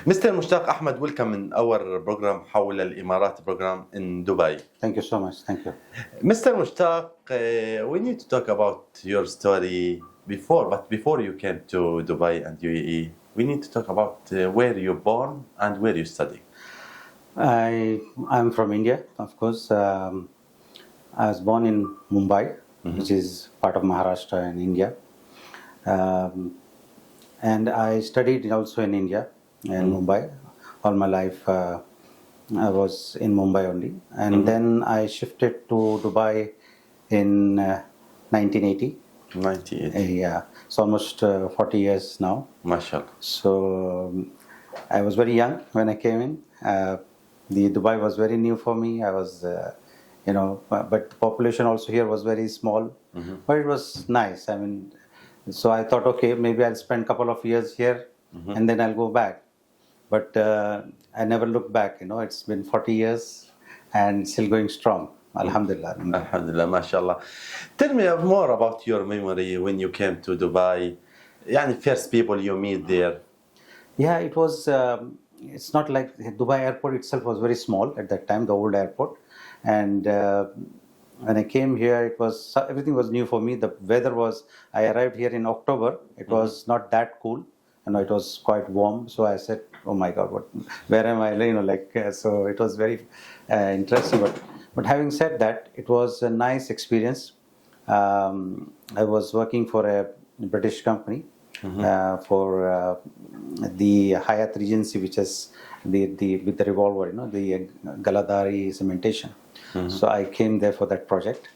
Mr. Mushtaq Ahmed, welcome in our program حول الإمارات program in Dubai. Thank you so much. Thank you. Mr. Mushtaq, we need to talk about your story but before you came to Dubai and UAE, we need to talk about where you're born and where you study. I'm from India, of course. I was born in Mumbai, which is part of Maharashtra in India. And I studied also in India, in Mumbai. All my life I was in Mumbai only. And then I shifted to Dubai in 1980. 1980. Yeah, it's almost 40 years now. MashaAllah. So I was very young when I came in. The Dubai was very new for me. I was, but the population also here was very small. But it was nice. I mean, so I thought, okay, maybe I'll spend a couple of years here and then I'll go back. But I never looked back. It's been 40 years and still going strong. Alhamdulillah. Alhamdulillah, mashallah. Tell me more about your memory when you came to Dubai. Yani first people you meet there. Yeah, it was, it's not like Dubai airport itself was very small at that time, the old airport. And when I came here, everything was new for me. The weather I arrived here in October. It was not that cool. It was quite warm. So I said, oh my God, where am I? So it was very interesting. But having said that, it was a nice experience. I was working for a British company for the Hyatt Regency, which is with the revolver, the Galadari cementation. So I came there for that project,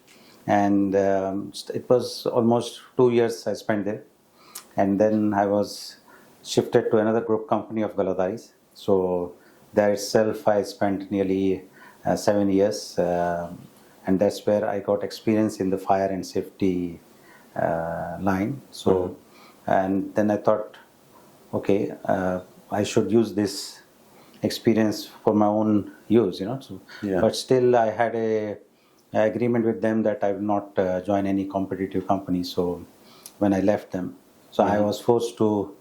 and it was almost 2 years I spent there, and then I was shifted to another group company of Galadaris. So there itself I spent nearly 7 years, and that's where I got experience in the fire and safety line. So, and then I thought, okay, I should use this experience for my own use, So, but still, I had a agreement with them that I will not join any competitive company. So, when I left them, so I was forced to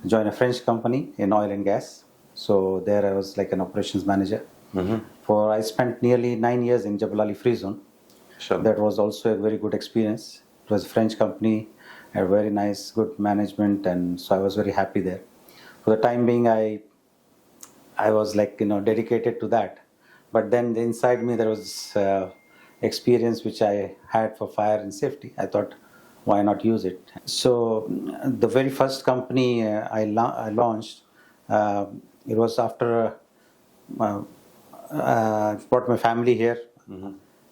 join a French company in oil and gas. So there I was like an operations manager. I spent nearly 9 years in Jebel Ali Free Zone. Sure. That was also a very good experience. It was a French company, a very nice, good management, and so I was very happy there. For the time being, I was dedicated to that. But then inside me there was experience which I had for fire and safety. I thought, why not use it? So the very first company I launched, it was after I brought my family here.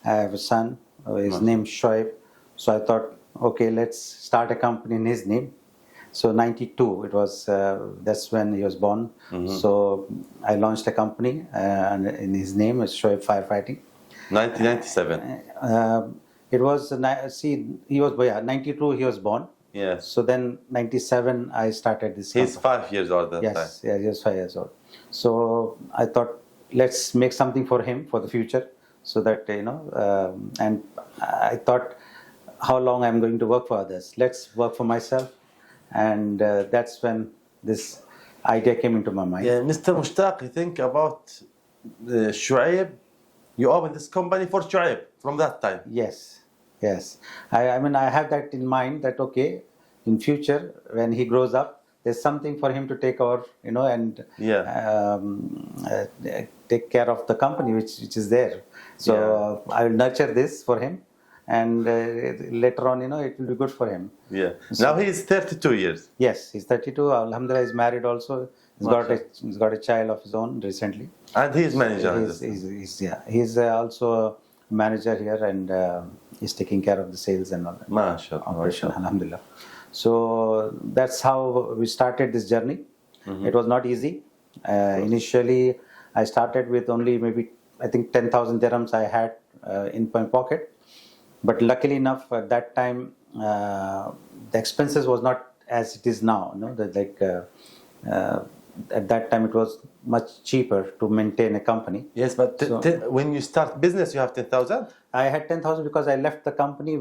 I have a son. His name is Shoeb. So I thought, okay, let's start a company in his name. So 92, it was that's when he was born. So I launched a company, and in his name is Shoeb Firefighting. 1997. It was he was 92. He was born. Yes. So then 97, I started this. He's 5 years old that time. Yes, yeah, he was 5 years old. So I thought, let's make something for him for the future, so that and I thought, how long I'm going to work for others? Let's work for myself, and that's when this idea came into my mind. Yeah, Mr. Mushtaq, you think about Shoeb. You opened this company for Shoeb from that time. Yes. I mean, I have that in mind that, okay, in future, when he grows up, there's something for him to take over, and take care of the company which is there. So I will nurture this for him, and later on, it will be good for him. Yeah. So, now he is 32 years. Yes, he's 32. Alhamdulillah, he's married also. He's got a child of his own recently. And he's manager. He's also a manager here, and he's taking care of the sales and all that. MashaAllah. Alhamdulillah. So that's how we started this journey. It was not easy. Initially, I started with only maybe, I think, 10,000 dirhams I had in my pocket. But luckily enough, at that time, the expenses was not as it is now. At that time, it was much cheaper to maintain a company. Yes, but when you start business, you have 10,000? I had 10,000 because I left the company,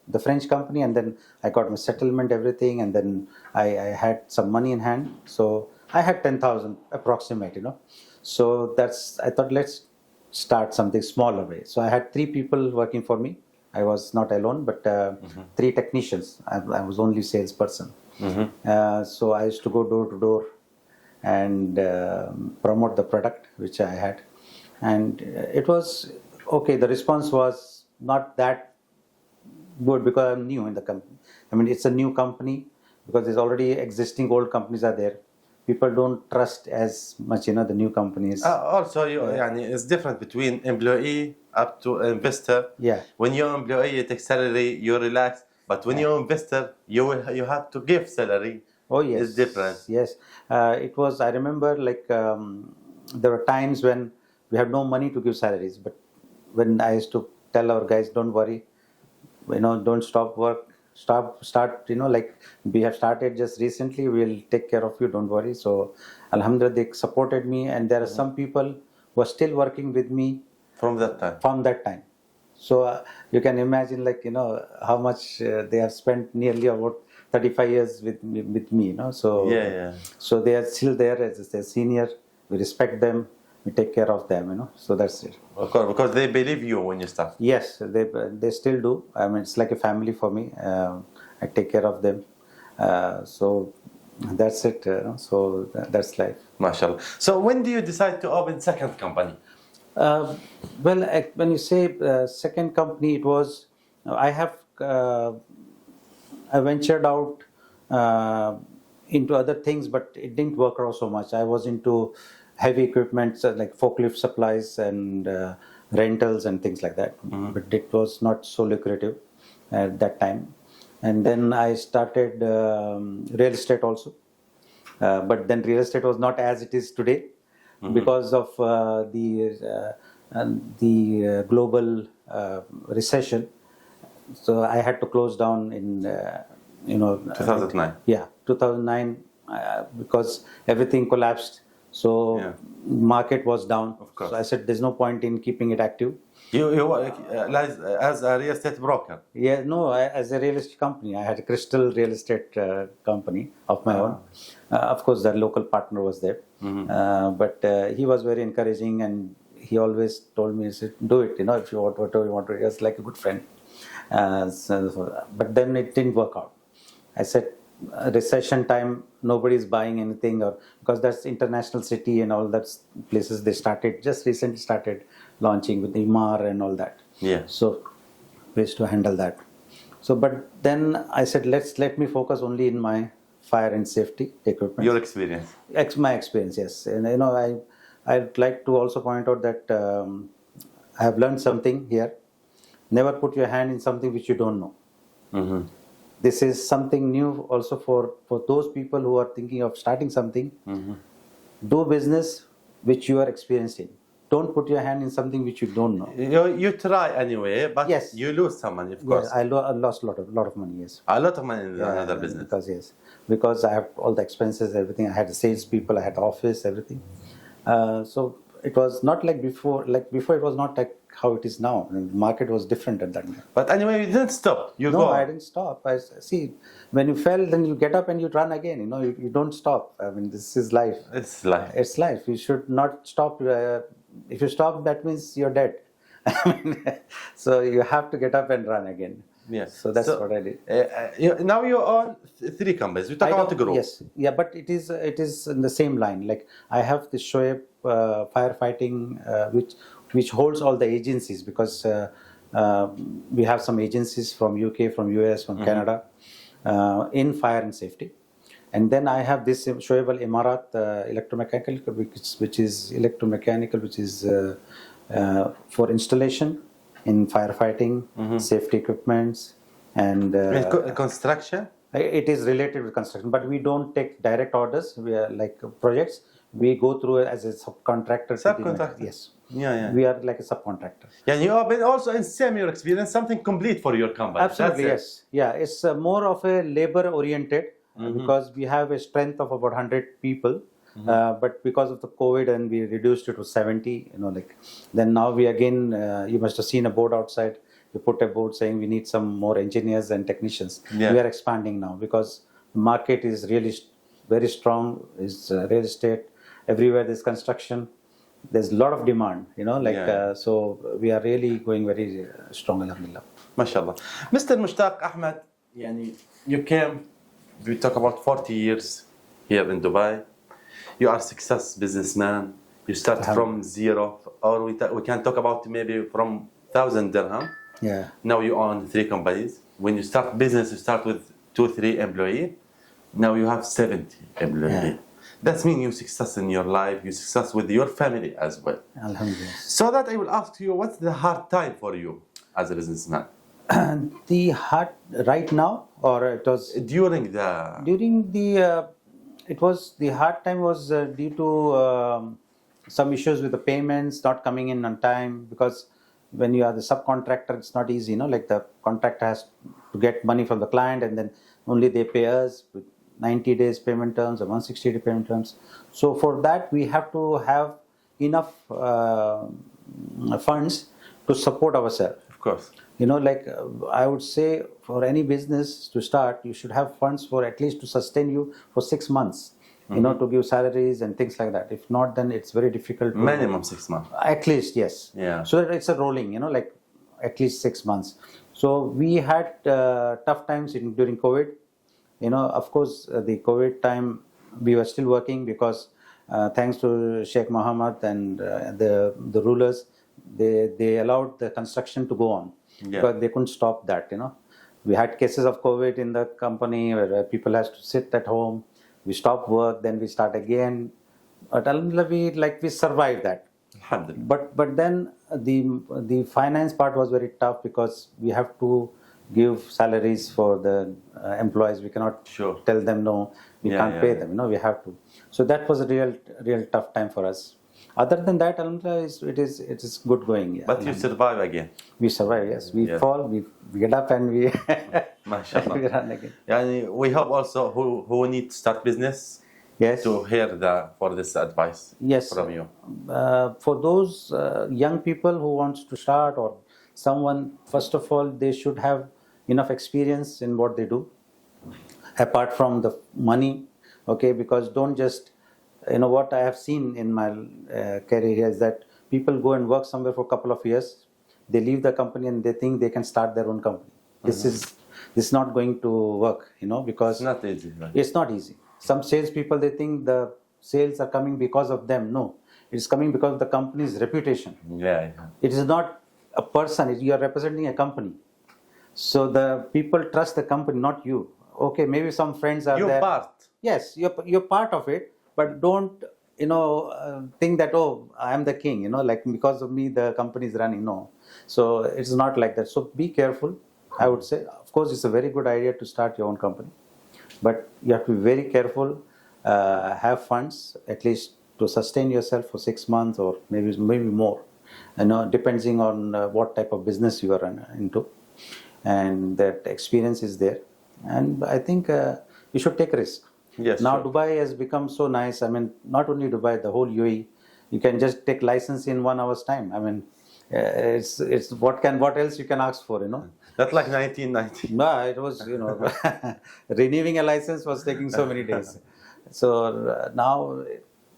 the French company, and then I got my settlement, everything, and then I had some money in hand. So I had 10,000 approximate, So I thought, let's start something smaller way. So I had 3 people working for me. I was not alone, but 3 technicians. I was only salesperson. So I used to go door to door and promote the product which I had. And it was okay. The response was not that good because I'm new in the company. I mean, it's a new company because there's already existing old companies are there. People don't trust as much, the new companies. Also, يعني it's different between employee up to investor. Yeah. When you're employee, you take salary, you relax. But when you're investor, you have to give salary. Oh yes, It's different. Yes, it was. I remember there were times when we had no money to give salaries, but when I used to tell our guys, don't worry, don't stop work, start. We have started just recently. We'll take care of you. Don't worry. So, Alhamdulillah, they supported me, and there are some people who are still working with me from that time. From that time. So you can imagine, how much they have spent nearly about 35 years with me, So So they are still there as a senior. We respect them. We take care of them, So that's it. Of course, because they believe you when you start. Yes, they still do. I mean, it's like a family for me. I take care of them. So that's it. So that's life. MashaAllah. So when do you decide to open second company? Well, when you say second company, it was I ventured out into other things, but it didn't work out so much. I was into heavy equipment like forklift supplies and rentals and things like that. But it was not so lucrative at that time. And then I started real estate also. But then real estate was not as it is today because of the global recession. So I had to close down in 2009. Yeah, 2009 because everything collapsed. So market was down. Of course. So I said there's no point in keeping it active. You work as a real estate broker? Yeah, no, as a real estate company. I had a crystal real estate company of my own. Of course, the local partner was there. But he was very encouraging and he always told me, he said, do it, if you want, whatever you want to. He was like a good friend. But then it didn't work out. I said, recession time, nobody's buying anything, or because that's international city and all that places they just recently started launching with Imar and all that. Yeah. So ways to handle that. So, but then I said, let me focus only in my fire and safety equipment. Your experience. My experience, yes. And I'd like to also point out that I have learned something here. Never put your hand in something which you don't know. This is something new also for those people who are thinking of starting something. Do business which you are experienced in. Don't put your hand in something which you don't know. You try anyway, but yes, you lose some money, of course. Yes, I lost a lot of money, yes. A lot of money in another business. Because I have all the expenses, everything. I had the salespeople, I had the office, everything. So it was not like before. Like before, it was not like how it is now. The market was different at that time. But anyway, you didn't stop. No, I didn't stop. I see, when you fell, then you get up and you run again. You don't stop. I mean, this is life. It's life. It's life. You should not stop. If you stop, that means you're dead. So you have to get up and run again. Yes. So that's what I did. Now you own 3 companies. You talk about the group. Yes. Yeah, but it is in the same line. Like I have the Shoeb firefighting, which holds all the agencies because we have some agencies from UK, from US, from Canada in fire and safety. And then I have this Shoeb Al-Imarat electromechanical, which is for installation in firefighting, safety equipments, and construction. It is related with construction, but we don't take direct orders. We are like projects. We go through as a subcontractor. Subcontractor. Yes. Yeah. We are like a subcontractor. Yeah, you have been also in your experience something complete for your company. Absolutely, yes. Yeah, it's more of a labor-oriented because we have a strength of about 100 people. But because of the COVID and we reduced it to 70, then now we again, you must have seen a board outside. You put a board saying we need some more engineers and technicians. Yeah. We are expanding now because the market is really very strong. Is real estate everywhere. There's construction. There's a lot of demand. So we are really going very strong. Alhamdulillah. MashaAllah. Mr. Mushtaq Ahmed, you came, we talk about 40 years here in Dubai. You are success businessman. You start from zero, or we can talk about maybe from 1,000 dirham. Yeah. Now you own 3 companies. When you start business, you start with 2-3 employees. Now you have 70 employees. Yeah. That means you success in your life, you success with your family as well. Alhamdulillah. So that I will ask you, what's the hard time for you as a businessman? The hard right now, or it was During the it was the hard time was due to some issues with the payments not coming in on time, because when you are the subcontractor, it's not easy. Like the contractor has to get money from the client, and then only they pay us with 90 days payment terms or 160-day payment terms. So for that, we have to have enough funds to support ourselves. Of course. I would say for any business to start, you should have funds for at least to sustain you for 6 months, to give salaries and things like that. If not, then it's very difficult. Minimum 6 months. At least, yes. Yeah. So that it's a rolling, at least 6 months. So we had tough times during COVID. Of course, the COVID time, we were still working because thanks to Sheikh Mohammed and the rulers, they allowed the construction to go on. Yeah. But they couldn't stop that. We had cases of COVID in the company where people has to sit at home. We stop work, then we start again. But alhamdulillah, we survived that. Alhamdulillah. But then the finance part was very tough, because we have to give salaries for the employees. We cannot tell them no, we can't pay them. We have to. So that was a real tough time for us. Other than that, alhamdulillah, it is good going. Yeah. But you survive again. We survive, yes. We fall, we get up, and we MashaAllah. we run again. We hope also who need to start business, yes, to hear for this advice, yes, from you. For those young people who wants to start, or someone, first of all, they should have enough experience in what they do, apart from the money, okay? Because don't just, what I have seen in my career is that people go and work somewhere for a couple of years, they leave the company and they think they can start their own company. This is not going to work, because it's not easy. Right? It's not easy. Some salespeople, they think the sales are coming because of them. No, it's coming because of the company's reputation. Yeah. It is not a person. You are representing a company. So the people trust the company, not you. Okay, maybe some friends are there. You're part. Yes, you're part of it, but don't think that, oh, I am the king. Because of me the company is running. No, so it's not like that. So be careful. I would say, of course, it's a very good idea to start your own company, but you have to be very careful. Have funds at least to sustain yourself for 6 months, or maybe more. Depending on what type of business you are into, and that experience is there. And I think you should take risk. Yes. Now Dubai has become so nice. Not only Dubai, the whole UAE. You can just take license in 1 hour's time. It's what else you can ask for? That's like 1990. No, it was renewing a license was taking so many days. So now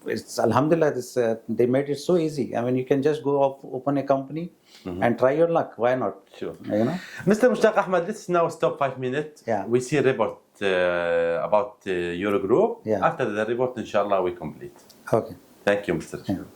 it's alhamdulillah. They made it so easy. You can just go open a company and try your luck. Why not? Sure. Mr. Mushtaq Ahmed, let's now stop 5 minutes. Yeah. We see a report about your group. Yeah. After the report, inshallah, we complete. Okay. Thank you, Mr. Thank you.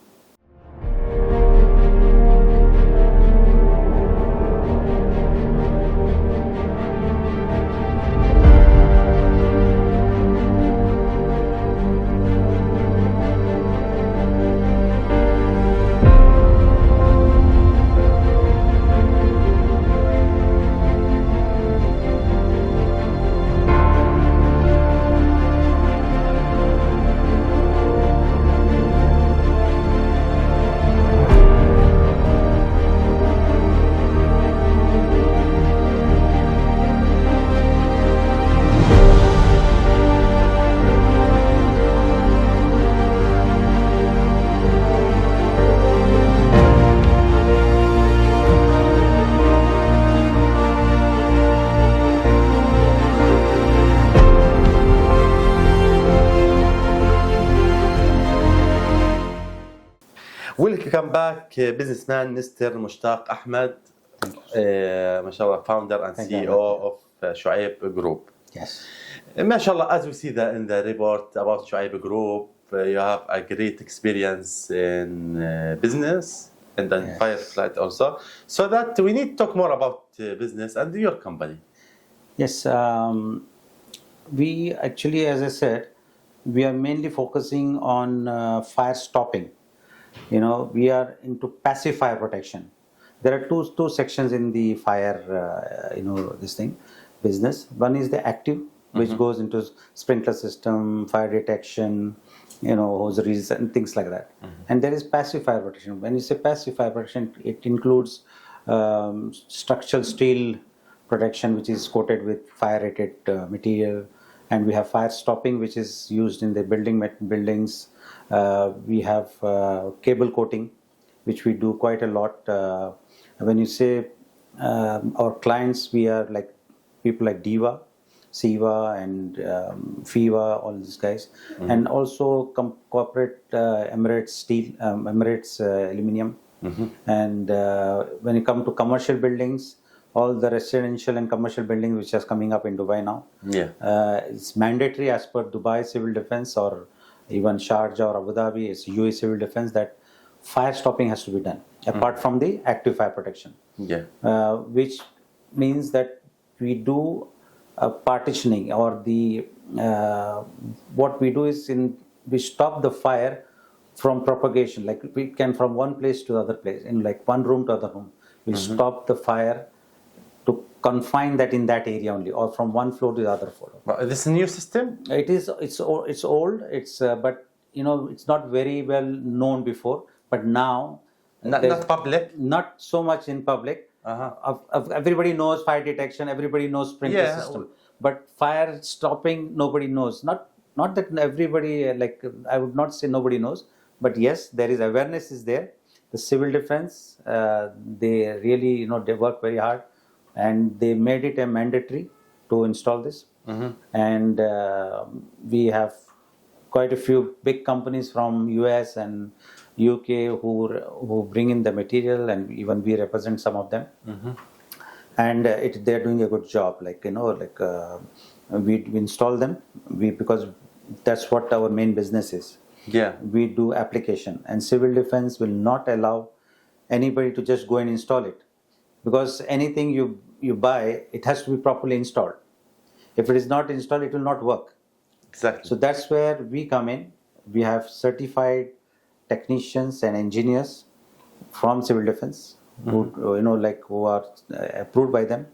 back businessman Mr. Mushtaq Ahmed, mashallah, founder and Thank you. CEO of Shoeb Group. Yes. Mashallah, as we see that in the report about Shoeb Group, you have a great experience in business and then Yes. Fireflight also. So that we need to talk more about business and your company. Yes. We actually, as I said, we are mainly focusing on fire stopping. You know, we are into passive fire protection. There are two sections in the fire, business. One is the active, which goes into sprinkler system, fire detection, hosieries and things like that. And there is passive fire protection. When you say passive fire protection, it includes structural steel protection, which is coated with fire-rated material, and we have fire stopping, which is used in the buildings. We have cable coating, which we do quite a lot. When you say our clients, we are like people like Diva, Siva, and Fiva, all these guys, and also corporate Emirates Steel, Emirates Aluminium. And when you come to commercial buildings, all the residential and commercial buildings which are coming up in Dubai now, it's mandatory as per Dubai Civil Defense or even Sharjah or Abu Dhabi, it's UAE Civil Defense, that fire stopping has to be done apart from the active fire protection. Which means that we do partitioning, or the what we do is we stop the fire from propagation. Like we can from one place to the other place, in like one room to other room, we stop the fire to confine that in that area only, or from one floor to the other floor. Is this a new system? It's old. But it's not very well known before. But now, Not public. Not so much in public. Everybody knows fire detection. Everybody knows sprinkler system. But fire stopping, nobody knows. Not that everybody, like, I would not say nobody knows. But yes, there is awareness is there. The civil defense, they really, they work very hard, and they made it a mandatory to install this. And we have quite a few big companies from US and UK who bring in the material, and even we represent some of them. And they're doing a good job. We install them because that's what our main business is. We do application, and civil defense will not allow anybody to just go and install it, because anything you buy, it has to be properly installed. If it is not installed, it will not work. Exactly. So that's where we come in. We have certified technicians and engineers from civil defense who are approved by them.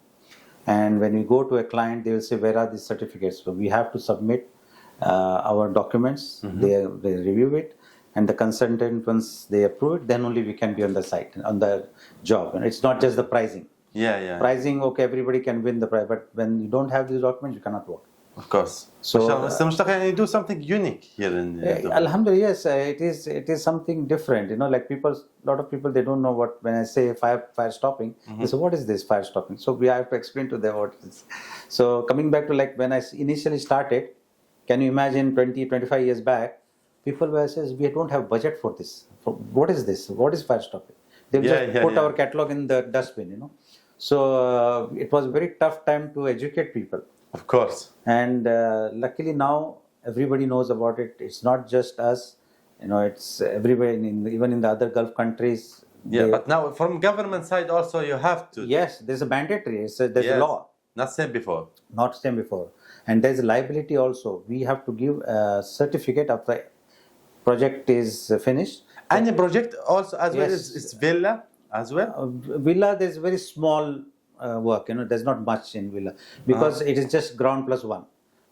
And when we go to a client, they will say, where are these certificates? So we have to submit our documents. They review it, and the consultant, once they approve it, then only we can be on the site, on the job. And it's not just the pricing. Pricing, okay, everybody can win the price, but when you don't have these documents, you cannot work. Of course. So, Mr. Mushtaq, you do something unique here in Alhamdulillah, yes, it is something different. Like a lot of people, they don't know what, when I say fire stopping, they say, what is this fire stopping? So we have to explain to them what it is. So coming back to like when I initially started, can you imagine 20-25 years back, people were saying, we don't have budget for this. What is this? What is fire stopping? They've just put our catalog in the dustbin, So it was a very tough time to educate people. Of course. And luckily now everybody knows about it. It's not just us, it's everybody, even in the other Gulf countries. But now from government side also you have to. Yes, there's a mandatory. There's a law. Not same before. Not same before. And there's a liability also. We have to give a certificate of the project is finished. And the project also as well as it's villa as well? Villa, there's very small work, there's not much in villa, because it is just ground plus one.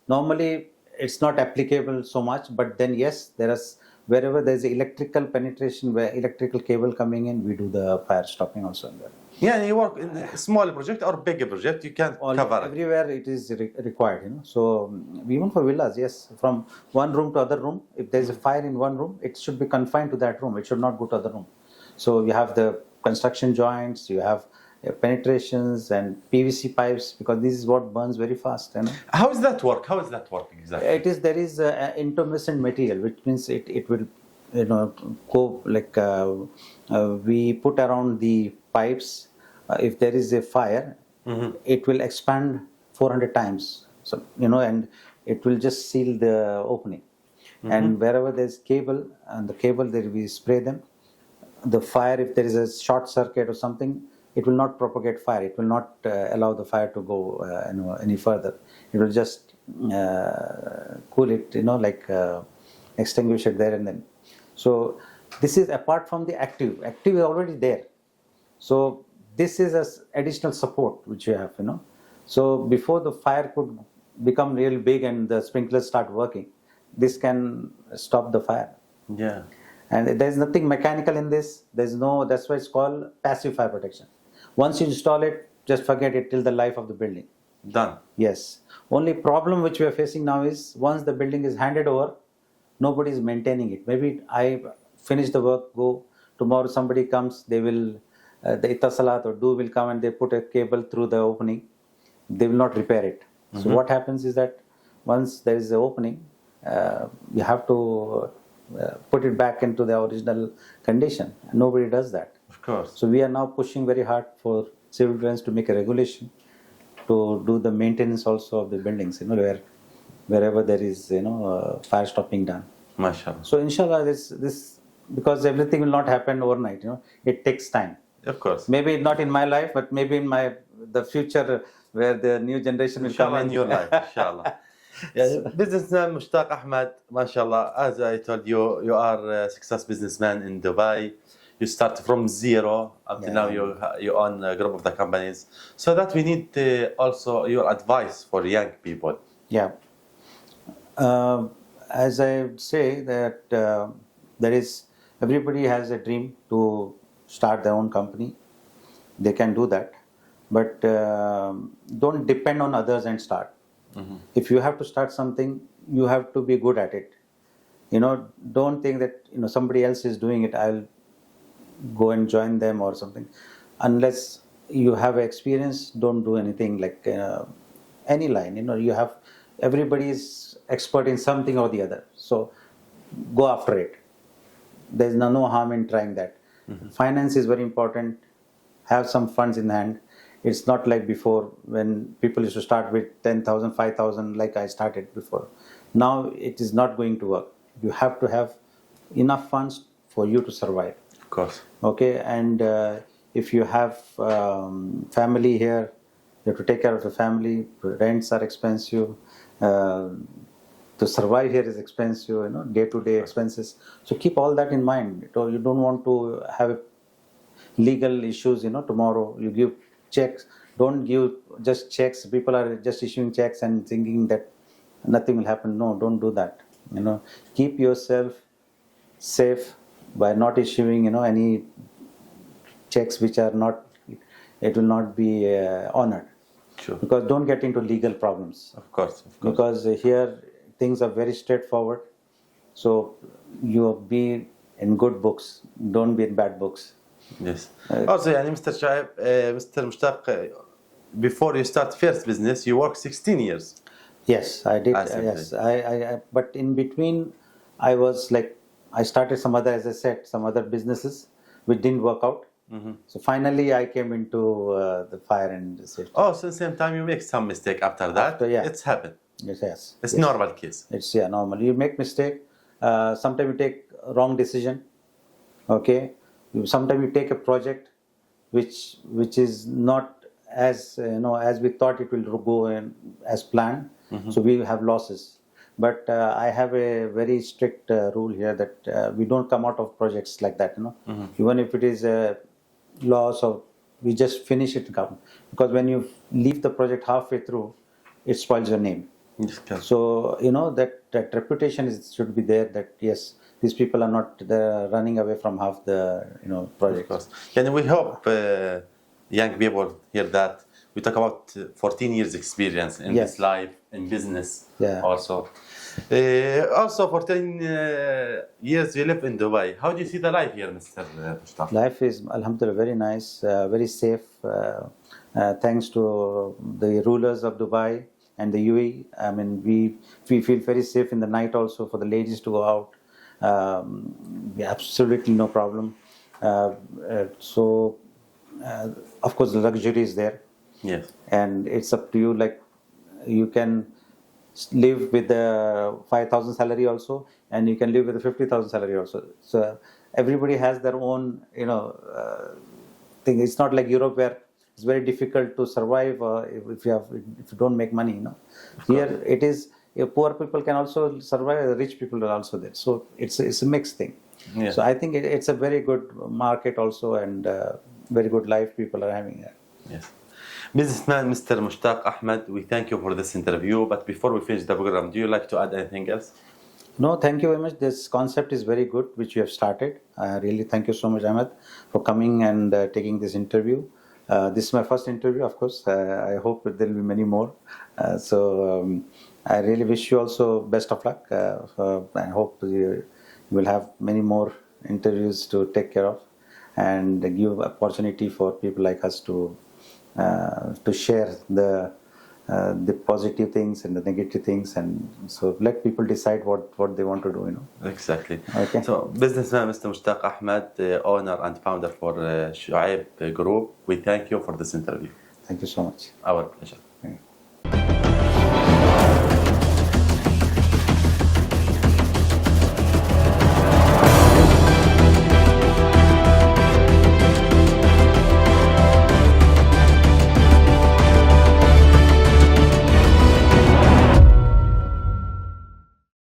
Normally, it's not applicable so much, but then yes, there is, wherever there's electrical penetration, where electrical cable coming in, we do the fire stopping also in there. You work in a small project or bigger project, you can cover it. Everywhere it is required, So even for villas, yes, from one room to other room, if there's a fire in one room, it should be confined to that room. It should not go to other room. So you have the construction joints, you have penetrations and PVC pipes, because this is what burns very fast. How does that work? How is that working exactly? There is intermittent material, which means it will we put around the pipes. If there is a fire, it will expand 400 times. So and it will just seal the opening. And wherever there's cable, and the cable there we spray them. The fire, if there is a short circuit or something, it will not propagate fire. It will not allow the fire to go any further. It will just cool it, extinguish it there and then. So this is apart from the active. Active is already there. So this is as additional support which you have, So before the fire could become real big and the sprinklers start working, this can stop the fire. Yeah. And there's nothing mechanical in this. That's why it's called passive fire protection. Once you install it, just forget it till the life of the building. Done. Yes. Only problem which we are facing now is once the building is handed over, nobody is maintaining it. Maybe I finish the work, go, tomorrow somebody comes, they will, the Ittasalat or Do will come and they put a cable through the opening. They will not repair it. So what happens is that once there is an opening, you have to put it back into the original condition. Nobody does that. Of course. So we are now pushing very hard for civil defense to make a regulation to do the maintenance also of the buildings, wherever there is, fire stopping done. MashaAllah. So inshallah, this because everything will not happen overnight. It takes time. Of course. Maybe not in my life, but maybe in the future where the new generation will come in your life. Inshallah. Businessman Mushtaq Ahmed, mashallah, as I told you, you are a success businessman in Dubai. You start from zero until now you own a group of the companies. So that we need also your advice for young people. Yeah. As I would say that everybody has a dream to start their own company. They can do that. But don't depend on others and start. If you have to start something, you have to be good at it. Don't think that somebody else is doing it, I'll go and join them or something. Unless you have experience, don't do anything like any line. Everybody is expert in something or the other. So go after it. There's no harm in trying that. Finance is very important. Have some funds in hand. It's not like before when people used to start with 10,000, 5,000 like I started before. Now it is not going to work. You have to have enough funds for you to survive. Of course. Okay, and if you have family here, you have to take care of the family. Rents are expensive. To survive here is expensive, day-to-day expenses. So keep all that in mind. You don't want to have legal issues, tomorrow you give checks. Don't give just checks. People are just issuing checks and thinking that nothing will happen. No, don't do that. Keep yourself safe by not issuing, any checks which are not, it will not be honored. Sure. Because don't get into legal problems. Of course. Because here things are very straightforward. So you be in good books. Don't be in bad books. Yes. Also, Mr. Shoeb, Mr. Mushtaq, before you start first business, you worked 16 years. Yes, I did. Yes, but in between, I started some other businesses which didn't work out. So finally, I came into the fire and safety. Oh, so at the same time, you make some mistake after that. It's happened. Yes. It's normal case. It's normal. You make mistake. Sometimes you take wrong decision. Okay. Sometimes you take a project which is not as as we thought it will go in as planned. So we have losses. But I have a very strict rule here that we don't come out of projects like that. Even if it is a loss, or we just finish it. Because when you leave the project halfway through, it spoils your name. So that reputation should be there. That yes, these people are not running away from half the project. And we hope young people hear that. We talk about 14 years experience in this life, in business also. Also 14 years you live in Dubai. How do you see the life here, Mr. Mushtaq? Life is, alhamdulillah, very nice, very safe. Thanks to the rulers of Dubai and the UAE. I mean, we feel very safe in the night also for the ladies to go out. Absolutely no problem. So, of course, the luxury is there. Yes. And it's up to you. Like, you can live with the 5,000 salary also, and you can live with the 50,000 salary also. So everybody has their own, thing. It's not like Europe where it's very difficult to survive if you don't make money. Here it is. Poor people can also survive. Rich people are also there. So it's a mixed thing. Yeah. So I think it's a very good market also, and very good life people are having there. Yes. Businessman Mr. Mushtaq Ahmed, we thank you for this interview. But before we finish the program, do you like to add anything else? No, thank you very much. This concept is very good, which you have started. Really, thank you so much, Ahmed, for coming and taking this interview. This is my first interview, of course. I hope there will be many more. I really wish you also best of luck. I hope you will have many more interviews to take care of, and give opportunity for people like us to share the positive things and the negative things, and so let people decide what they want to do. Exactly. Okay. So, businessman Mr. Mushtaq Ahmed, owner and founder for Shoeb Group, we thank you for this interview. Thank you so much. Our pleasure.